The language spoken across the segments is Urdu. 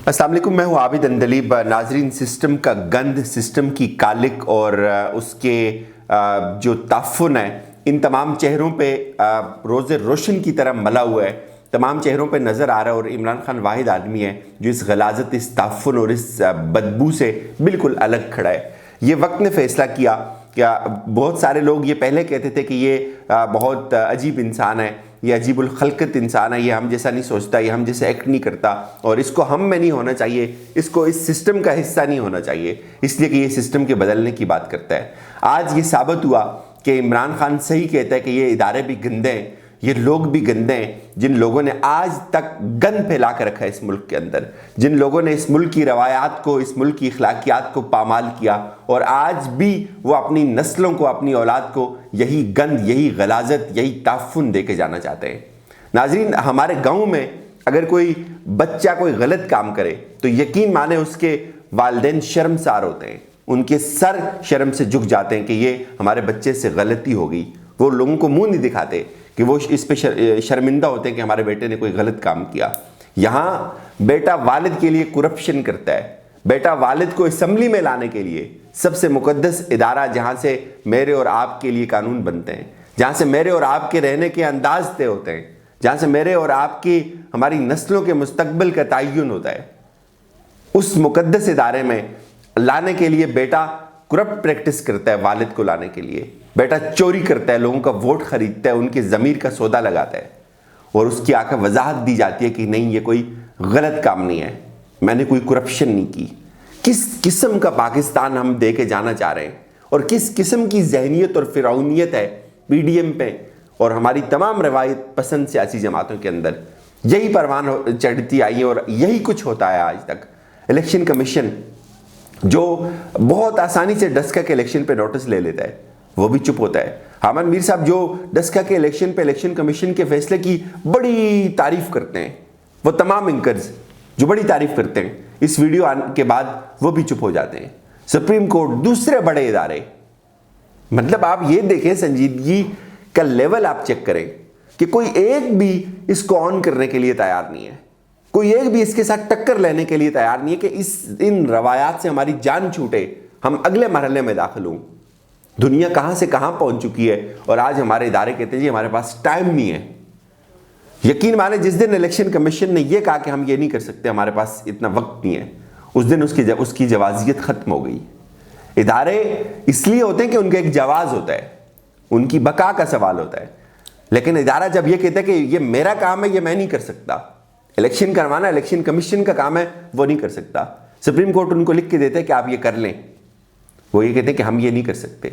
السلام علیکم، میں ہوں عابد اندلیب۔ ناظرین، سسٹم کا گند، سسٹم کی کالک اور اس کے جو تعفن ہے، ان تمام چہروں پہ روز روشن کی طرح ملا ہوا ہے، تمام چہروں پہ نظر آ رہا ہے۔ اور عمران خان واحد آدمی ہے جو اس غلاظت، اس تعفن اور اس بدبو سے بالکل الگ کھڑا ہے۔ یہ وقت نے فیصلہ کیا کہ بہت سارے لوگ یہ پہلے کہتے تھے کہ یہ بہت عجیب انسان ہے، یہ عجیب الخلقت انسان ہے، یہ ہم جیسا نہیں سوچتا، یہ ہم جیسے ایکٹ نہیں کرتا، اور اس کو ہم میں نہیں ہونا چاہیے، اس کو اس سسٹم کا حصہ نہیں ہونا چاہیے، اس لیے کہ یہ سسٹم کے بدلنے کی بات کرتا ہے۔ آج یہ ثابت ہوا کہ عمران خان صحیح کہتا ہے کہ یہ ادارے بھی گندے ہیں، یہ لوگ بھی گندے ہیں، جن لوگوں نے آج تک گند پھیلا کے رکھا ہے اس ملک کے اندر، جن لوگوں نے اس ملک کی روایات کو، اس ملک کی اخلاقیات کو پامال کیا، اور آج بھی وہ اپنی نسلوں کو، اپنی اولاد کو یہی گند، یہی غلاظت، یہی تعفن دے کے جانا چاہتے ہیں۔ ناظرین، ہمارے گاؤں میں اگر کوئی بچہ کوئی غلط کام کرے تو یقین مانے اس کے والدین شرمسار ہوتے ہیں، ان کے سر شرم سے جھک جاتے ہیں کہ یہ ہمارے بچے سے غلطی ہو گئی۔ وہ لوگوں کو منہ نہیں دکھاتے کہ وہ اس پہ شرمندہ ہوتے ہیں کہ ہمارے بیٹے نے کوئی غلط کام کیا۔ یہاں بیٹا والد کے لیے کرپشن کرتا ہے، بیٹا والد کو اسمبلی میں لانے کے لیے، سب سے مقدس ادارہ جہاں سے میرے اور آپ کے لیے قانون بنتے ہیں، جہاں سے میرے اور آپ کے رہنے کے انداز طے ہوتے ہیں، جہاں سے میرے اور آپ کی، ہماری نسلوں کے مستقبل کا تعین ہوتا ہے، اس مقدس ادارے میں لانے کے لیے بیٹا کرپٹ پریکٹس کرتا ہے۔ والد کو لانے کے لیے بیٹا چوری کرتا ہے، لوگوں کا ووٹ خریدتا ہے، ان کے ضمیر کا سودا لگاتا ہے، اور اس کی آکے وضاحت دی جاتی ہے کہ نہیں، یہ کوئی غلط کام نہیں ہے، میں نے کوئی کرپشن نہیں کی۔ کس قسم کا پاکستان ہم دے کے جانا چاہ رہے ہیں، اور کس قسم کی ذہنیت اور فرعونیت ہے پی ڈی ایم پہ اور ہماری تمام روایت پسند سیاسی جماعتوں کے اندر۔ یہی پروان چڑھتی آئی ہے اور یہی کچھ ہوتا ہے آج تک۔ الیکشن کمیشن جو بہت آسانی سے ڈسکا کے الیکشن پہ نوٹس لے لیتا ہے، وہ بھی چپ ہوتا ہے۔ حامد میر صاحب جو ڈسکا کے الیکشن پہ الیکشن کمیشن کے فیصلے کی بڑی تعریف کرتے ہیں، وہ تمام اینکرز جو بڑی تعریف کرتے ہیں، اس ویڈیو آنے کے بعد وہ بھی چپ ہو جاتے ہیں۔ سپریم کورٹ، دوسرے بڑے ادارے، مطلب آپ یہ دیکھیں، سنجیدگی کا لیول آپ چیک کریں کہ کوئی ایک بھی اس کو آن کرنے کے لیے تیار نہیں ہے، کوئی ایک بھی اس کے ساتھ ٹکر لینے کے لیے تیار نہیں ہے کہ ان روایات سے ہماری جان چھوٹے، ہم اگلے مرحلے میں داخل ہوں۔ دنیا کہاں سے کہاں پہنچ چکی ہے، اور آج ہمارے ادارے کہتے ہیں جی ہمارے پاس ٹائم نہیں ہے۔ یقین مانے جس دن الیکشن کمیشن نے یہ کہا کہ ہم یہ نہیں کر سکتے، ہمارے پاس اتنا وقت نہیں ہے، اس دن اس کی جوازیت ختم ہو گئی۔ ادارے اس لیے ہوتے ہیں کہ ان کا ایک جواز ہوتا ہے، ان کی بقا کا سوال ہوتا ہے، لیکن ادارہ جب یہ کہتا ہے کہ یہ میرا کام ہے، یہ میں نہیں کر سکتا، الیکشن کروانا الیکشن کمیشن کا کام ہے، وہ نہیں کر سکتا، سپریم کورٹ ان کو لکھ کے دیتا ہے کہ آپ یہ کر لیں، وہ یہ کہتے ہیں کہ ہم یہ نہیں کر سکتے۔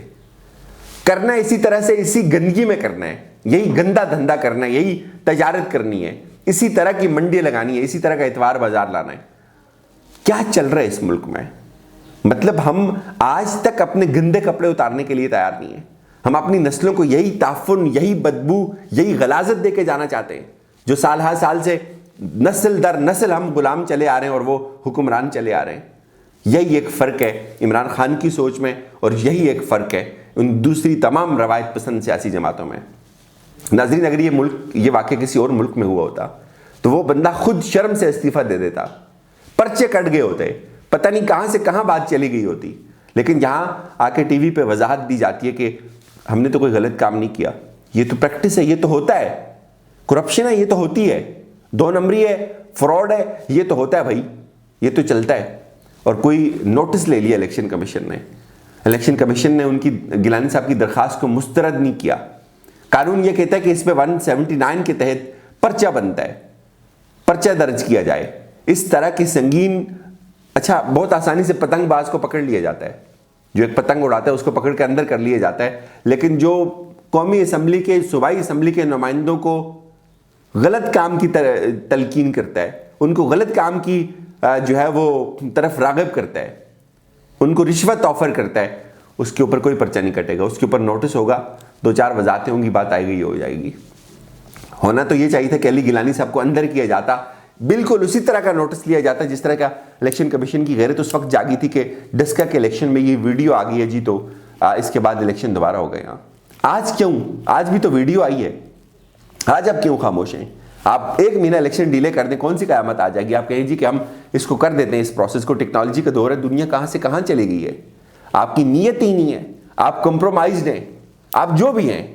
کرنا اسی طرح سے، اسی گندگی میں کرنا ہے، یہی گندا دھندا کرنا ہے، یہی تجارت کرنی ہے، اسی طرح کی منڈی لگانی ہے، اسی طرح کا اتوار بازار لانا ہے۔ کیا چل رہا ہے اس ملک میں؟ مطلب ہم آج تک اپنے گندے کپڑے اتارنے کے لیے تیار نہیں ہیں، ہم اپنی نسلوں کو یہی تعفن، یہی بدبو، یہی غلاظت دے کے جانا چاہتے ہیں، جو سال ہر سال سے نسل در نسل ہم غلام چلے آ رہے ہیں اور وہ حکمران چلے آ رہے ہیں۔ یہی ایک فرق ہے عمران خان کی سوچ میں، اور یہی ایک فرق ہے ان دوسری تمام روایت پسند سیاسی جماعتوں میں۔ ناظرین، اگر یہ واقعہ کسی اور ملک میں ہوا ہوتا تو وہ بندہ خود شرم سے استعفیٰ دے دیتا، پرچے کٹ گئے ہوتے، پتہ نہیں کہاں سے کہاں بات چلی گئی ہوتی، لیکن یہاں آ کے ٹی وی پہ وضاحت دی جاتی ہے کہ ہم نے تو کوئی غلط کام نہیں کیا، یہ تو پریکٹس ہے، یہ تو ہوتا ہے، کرپشن ہے، یہ تو ہوتی ہے، دو نمبری ہے، فراڈ ہے، یہ تو ہوتا ہے بھائی، یہ تو چلتا ہے۔ اور کوئی نوٹس لے لیا الیکشن کمیشن نے ان کی، گیلانی صاحب کی درخواست کو مسترد نہیں کیا۔ قانون یہ کہتا ہے کہ اس پہ 179 کے تحت پرچہ بنتا ہے، پرچہ درج کیا جائے۔ اس طرح کی سنگین، اچھا بہت آسانی سے پتنگ باز کو پکڑ لیا جاتا ہے، جو ایک پتنگ اڑاتا ہے اس کو پکڑ کے اندر کر لیا جاتا ہے، لیکن جو قومی اسمبلی کے، صوبائی اسمبلی کے نمائندوں کو غلط کام کی تلقین کرتا ہے، ان کو غلط کام کی جو ہے وہ طرف راغب کرتا ہے، ان کو رشوت آفر کرتا ہے، اس کے اوپر کوئی پرچہ نہیں کٹے گا، اس کے اوپر نوٹس ہوگا، 2-4 وضاحتیں ہوں گی، بات آئے گی، ہو جائے گی۔ ہونا تو یہ چاہیے تھا کہ علی گیلانی صاحب کو اندر کیا جاتا، بالکل اسی طرح کا نوٹس لیا جاتا جس طرح کا الیکشن کمیشن کی غیرت اس وقت جاگی تھی کہ ڈسکا کے الیکشن میں یہ ویڈیو آ گئی ہے جی، تو اس کے بعد الیکشن دوبارہ ہو گئے۔ آج کیوں؟ آج بھی تو ویڈیو آئی ہے، آج آپ کیوں خاموش ہیں؟ آپ 1 مہینہ الیکشن ڈیلے کر دیں، کون سی قیامت آ جائے گی؟ آپ کہیں جی کہ ہم اس کو کر دیتے ہیں، اس پروسیس کو، ٹیکنالوجی کا دور ہے، دنیا کہاں سے کہاں چلی گئی ہے، آپ کی نیت ہی نہیں ہے، آپ کمپرومائزڈ ہیں، آپ جو بھی ہیں،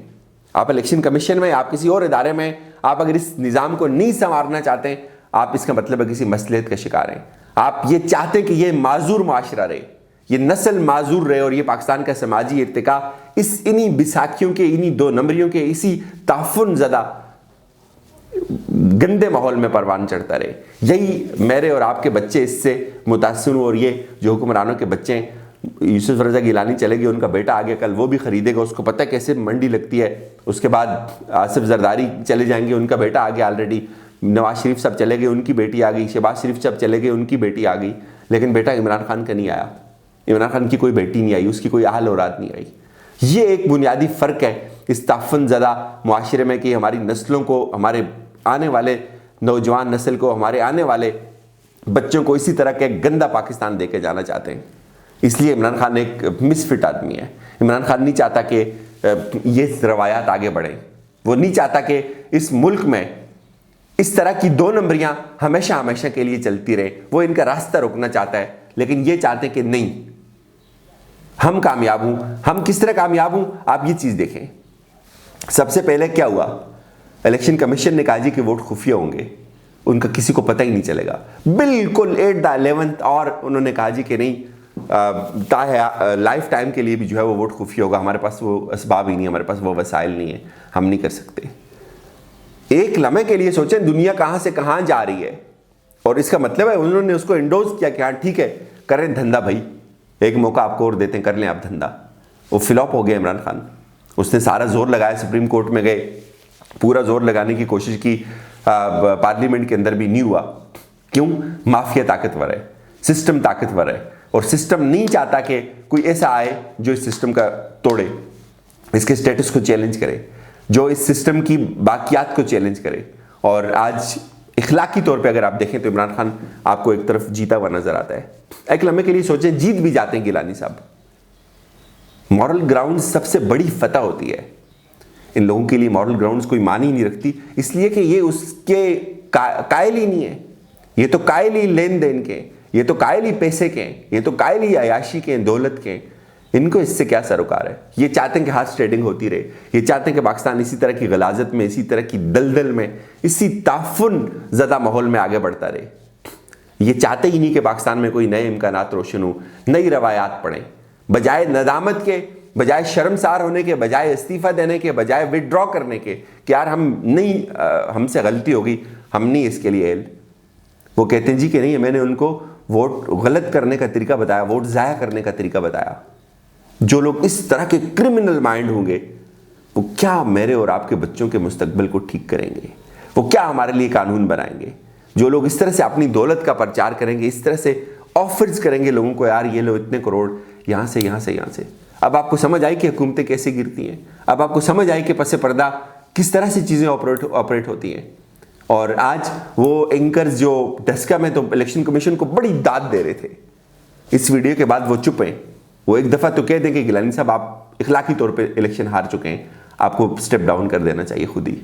آپ الیکشن کمیشن میں، آپ کسی اور ادارے میں، آپ اگر اس نظام کو نہیں سنوارنا چاہتے ہیں، آپ اس کا مطلب ہے کسی مصلحت کا شکار ہیں، آپ یہ چاہتے ہیں کہ یہ معذور معاشرہ رہے، یہ نسل معذور رہے، اور یہ پاکستان کا سماجی ارتقاء انہی بیساکھیوں کے، انہی 2 نمبریوں کے، اسی تعفن زدہ گندے ماحول میں پروان چڑھتا رہے۔ یہی میرے اور آپ کے بچے اس سے متاثر ہوں، اور یہ جو حکمرانوں کے بچے ہیں، یوسف رضا گیلانی چلے گئے، ان کا بیٹا آگے کل وہ بھی خریدے گا، اس کو پتہ کیسے منڈی لگتی ہے۔ اس کے بعد آصف زرداری چلے جائیں گے، ان کا بیٹا آگے آلریڈی، نواز شریف صاحب چلے گئے، ان کی بیٹی آ گئی، شہباز شریف صاحب چلے گئے، ان کی بیٹی آ گئی، لیکن بیٹا عمران خان کا نہیں آیا، عمران خان کی کوئی بیٹی نہیں آئی، اس کی کوئی اہل اولاد نہیں آئی۔ یہ ایک بنیادی فرق ہے اس تعفن زدہ معاشرے میں کہ ہماری نسلوں کو، ہمارے آنے والے نوجوان نسل کو، ہمارے آنے والے بچوں کو اسی طرح کا ایک گندا پاکستان دے کے جانا چاہتے ہیں۔ اس لیے عمران خان ایک مس فٹ آدمی ہے۔ عمران خان نہیں چاہتا کہ یہ روایات آگے بڑھیں، وہ نہیں چاہتا کہ اس ملک میں اس طرح کی 2 نمبریاں ہمیشہ ہمیشہ کے لیے چلتی رہے، وہ ان کا راستہ روکنا چاہتا ہے، لیکن یہ چاہتے ہیں کہ نہیں، ہم کامیاب ہوں۔ ہم کس طرح کامیاب ہوں؟ آپ یہ چیز دیکھیں۔ سب سے پہلے کیا ہوا؟ الیکشن کمیشن نے کہا جی کہ ووٹ خفیہ ہوں گے، ان کا کسی کو پتہ ہی نہیں چلے گا، بالکل 8/11 اور انہوں نے کہا جی کہ نہیں، لائف ٹائم کے لیے بھی جو ہے وہ ووٹ خفیہ ہوگا، ہمارے پاس وہ اسباب ہی نہیں، ہمارے پاس وہ وسائل نہیں ہیں، ہم نہیں کر سکتے۔ ایک لمحے کے لیے سوچیں دنیا کہاں سے کہاں جا رہی ہے، اور اس کا مطلب ہے انہوں نے اس کو انڈوز کیا کہ ہاں ٹھیک ہے، کریں دھندا بھائی، ایک موقع آپ کو اور دیتے ہیں، کر لیں آپ دھندا۔ وہ فلاپ ہو گیا عمران خان، اس نے سارا زور لگایا، سپریم کورٹ میں گئے، پورا زور لگانے کی کوشش کی، پارلیمنٹ کے اندر بھی نہیں ہوا۔ کیوں؟ مافیا طاقتور ہے، سسٹم طاقتور ہے، اور سسٹم نہیں چاہتا کہ کوئی ایسا آئے جو اس سسٹم کا توڑے، اس کے سٹیٹس کو چیلنج کرے، جو اس سسٹم کی باقیات کو چیلنج کرے۔ اور آج اخلاقی طور پہ اگر آپ دیکھیں تو عمران خان آپ کو ایک طرف جیتا ہوا نظر آتا ہے۔ ایک لمحے کے لیے سوچیں، جیت بھی جاتے ہیں گیلانی صاحب، مورل گراؤنڈ سب سے بڑی فتح ہوتی ہے۔ ان لوگوں کے لیے مورل گراؤنڈز کوئی معنی ہی نہیں رکھتی، اس لیے کہ یہ اس کے قائل ہی نہیں ہے، یہ تو قائل ہی لین دین کے، یہ تو قائل ہی پیسے کے ہیں، یہ تو قائل ہی عیاشی کے ہیں، دولت کے ہیں۔ ان کو اس سے کیا سروکار ہے؟ یہ چاہتے ہیں کہ ہارس ٹریڈنگ ہوتی رہے، یہ چاہتے ہیں کہ پاکستان اسی طرح کی غلاظت میں، اسی طرح کی دلدل میں، اسی تعفن زدہ ماحول میں آگے بڑھتا رہے۔ یہ چاہتے ہی نہیں کہ پاکستان میں کوئی نئے امکانات روشن ہوں، نئی روایات پڑھیں، بجائے ندامت کے، بجائے شرمسار ہونے کے، بجائے استعفیٰ دینے کے، بجائے وڈرا کرنے کے کہ یار ہم سے غلطی ہوگی، ہم نہیں اس کے لیے اہل، وہ کہتے ہیں جی کہ نہیں، میں نے ان کو ووٹ غلط کرنے کا طریقہ بتایا، ووٹ ضائع کرنے کا طریقہ بتایا۔ جو لوگ اس طرح کے کرمنل مائنڈ ہوں گے، وہ کیا میرے اور آپ کے بچوں کے مستقبل کو ٹھیک کریں گے؟ وہ کیا ہمارے لیے قانون بنائیں گے؟ جو لوگ اس طرح سے اپنی دولت کا پرچار کریں گے، اس طرح سے آفرز کریں گے لوگوں کو، یار یہ لو اتنے کروڑ یہاں سے یہاں سے یہاں سے۔ اب آپ کو سمجھ آئی کہ حکومتیں کیسے گرتی ہیں، اب آپ کو سمجھ آئی کہ پس پردہ کس طرح سے چیزیں آپریٹ ہوتی ہیں۔ اور آج وہ اینکرز جو ڈسکا میں تو الیکشن کمیشن کو بڑی داد دے رہے تھے، اس ویڈیو کے بعد وہ چپ ہیں۔ وہ ایک دفعہ تو کہہ دیں کہ گیلانی صاحب آپ اخلاقی طور پہ الیکشن ہار چکے ہیں، آپ کو سٹیپ ڈاؤن کر دینا چاہیے خود ہی،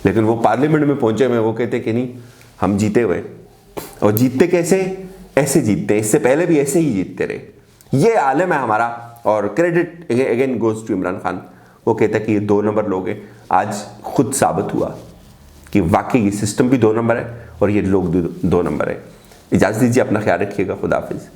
لیکن وہ پارلیمنٹ میں پہنچے ہوئے، وہ کہتے کہ نہیں ہم جیتے ہوئے، اور جیتتے کیسے؟ ایسے جیتتے ہیں، اس سے پہلے بھی ایسے ہی جیتتے رہے۔ یہ عالم ہے ہمارا، اور credit again goes to Imran Khan. وہ کہتا ہے کہ یہ 2 نمبر لوگ ہیں، آج خود ثابت ہوا کہ واقعی یہ سسٹم بھی 2 نمبر ہے اور یہ لوگ 2 نمبر ہے۔ اجازت دیجیے، اپنا خیال رکھیے گا، خدا حافظ۔